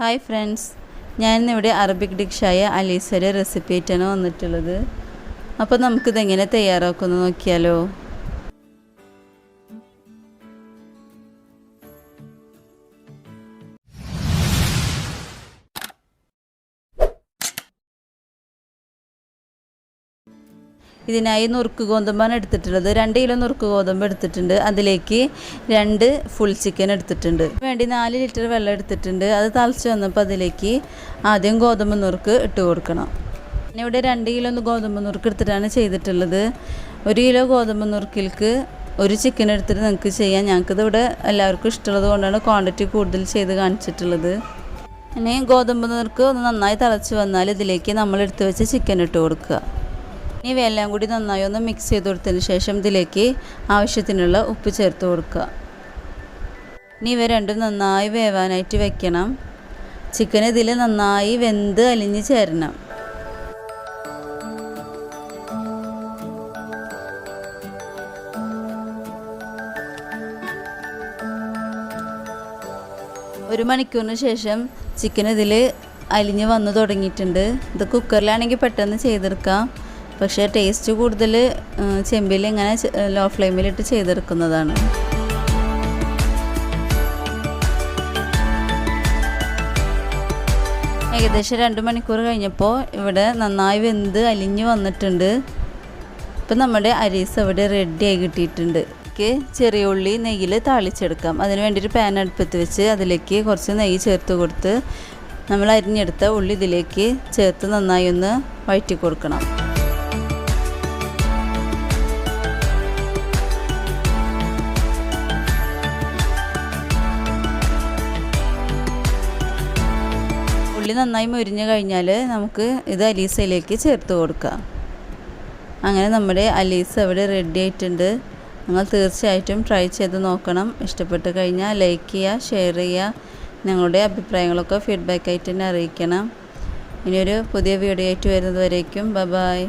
Hi friends, ഞാനിന്നിവിടെ Arabic ഡിഷായ അലീസയുടെ recipe ആയിട്ടാണ് വന്നിട്ടുള്ളത്. അപ്പോൾ നമുക്കിതെങ്ങനെ തയ്യാറാക്കുമെന്ന് നോക്കിയാലോ. ഇതിനായി നുറുക്ക് ഗോതമ്പാണ് എടുത്തിട്ടുള്ളത്. 2 കിലോ നുറുക്ക് ഗോതമ്പ് എടുത്തിട്ടുണ്ട്. അതിലേക്ക് 2 ഫുൾ ചിക്കൻ എടുത്തിട്ടുണ്ട്. വേണ്ടി 4 ലിറ്റർ വെള്ളം എടുത്തിട്ടുണ്ട്. അത് തിളച്ച് വന്നപ്പോൾ അതിലേക്ക് ആദ്യം ഗോതമ്പ് നുറുക്ക് ഇട്ട് കൊടുക്കണം. ഇവിടെ 2 കിലോ ഗോതമ്പ് നുറുക്ക് എടുത്തിട്ടാണ് ചെയ്തിട്ടുള്ളത്. 1 കിലോ ഗോതമ്പ് നുറുക്കിലേക്ക് 1 ചിക്കൻ എടുത്തിട്ട് നിങ്ങൾക്ക് ചെയ്യാം. ഞങ്ങൾക്കിത് ഇവിടെ എല്ലാവർക്കും ഇഷ്ടമുള്ളത് കൊണ്ടാണ് ക്വാണ്ടിറ്റി കൂടുതൽ ചെയ്ത് കാണിച്ചിട്ടുള്ളത്. ഇനി ഗോതമ്പ് നുറുക്ക് ഒന്ന് നന്നായി തിളച്ച് വന്നാൽ ഇതിലേക്ക് നമ്മൾ എടുത്ത് വെച്ച് ചിക്കൻ ഇട്ട് കൊടുക്കുക. ഇനി ഇവയെല്ലാം കൂടി നന്നായി ഒന്ന് മിക്സ് ചെയ്ത് കൊടുത്തതിന് ശേഷം ഇതിലേക്ക് ആവശ്യത്തിനുള്ള ഉപ്പ് ചേർത്ത് കൊടുക്കുക. ഇനി ഇവ രണ്ടും നന്നായി വേവാനായിട്ട് വെക്കണം. ചിക്കൻ ഇതിൽ നന്നായി വെന്ത് അലിഞ്ഞ് ചേരണം. ഒരു മണിക്കൂറിന് ശേഷം ചിക്കൻ ഇതിൽ അലിഞ്ഞ് വന്ന് തുടങ്ങിയിട്ടുണ്ട്. ഇത് കുക്കറിലാണെങ്കിൽ പെട്ടെന്ന് ചെയ്തെടുക്കാം. പക്ഷേ ടേസ്റ്റ് കൂടുതൽ ചെമ്പിൽ ഇങ്ങനെ ലോ ഫ്ലെയിമിലിട്ട് ചെയ്തെടുക്കുന്നതാണ്. ഏകദേശം 2 മണിക്കൂർ കഴിഞ്ഞപ്പോൾ ഇവിടെ നന്നായി വെന്ത് അലിഞ്ഞ് വന്നിട്ടുണ്ട്. ഇപ്പം നമ്മുടെ അരീസ ഇവിടെ റെഡിയായി കിട്ടിയിട്ടുണ്ട്. ചെറിയ ഉള്ളി നെയ്യിൽ താളിച്ചെടുക്കാം. അതിന് വേണ്ടി ഒരു പാൻ അടുപ്പത്ത് വെച്ച് അതിലേക്ക് കുറച്ച് നെയ്യ് ചേർത്ത് കൊടുത്ത് നമ്മൾ അരിഞ്ഞെടുത്ത ഉള്ളി ഇതിലേക്ക് ചേർത്ത് നന്നായി ഒന്ന് വഴറ്റി കൊടുക്കണം. ഉള്ളി നന്നായി മൊരിഞ്ഞ് കഴിഞ്ഞാൽ നമുക്ക് ഇത് അലീസയിലേക്ക് ചേർത്ത് കൊടുക്കാം. അങ്ങനെ നമ്മുടെ അലീസ ഇവിടെ റെഡി ആയിട്ടുണ്ട്. നിങ്ങൾ തീർച്ചയായിട്ടും ട്രൈ ചെയ്ത് നോക്കണം. ഇഷ്ടപ്പെട്ട് കഴിഞ്ഞാൽ ലൈക്ക് ചെയ്യുക, ഷെയർ ചെയ്യുക. ഞങ്ങളുടെ അഭിപ്രായങ്ങളൊക്കെ ഫീഡ്ബാക്കായിട്ട് തന്നെ അറിയിക്കണം. ഇനിയൊരു പുതിയ വീഡിയോ ആയിട്ട് വരുന്നത് വരേക്കും ബൈ.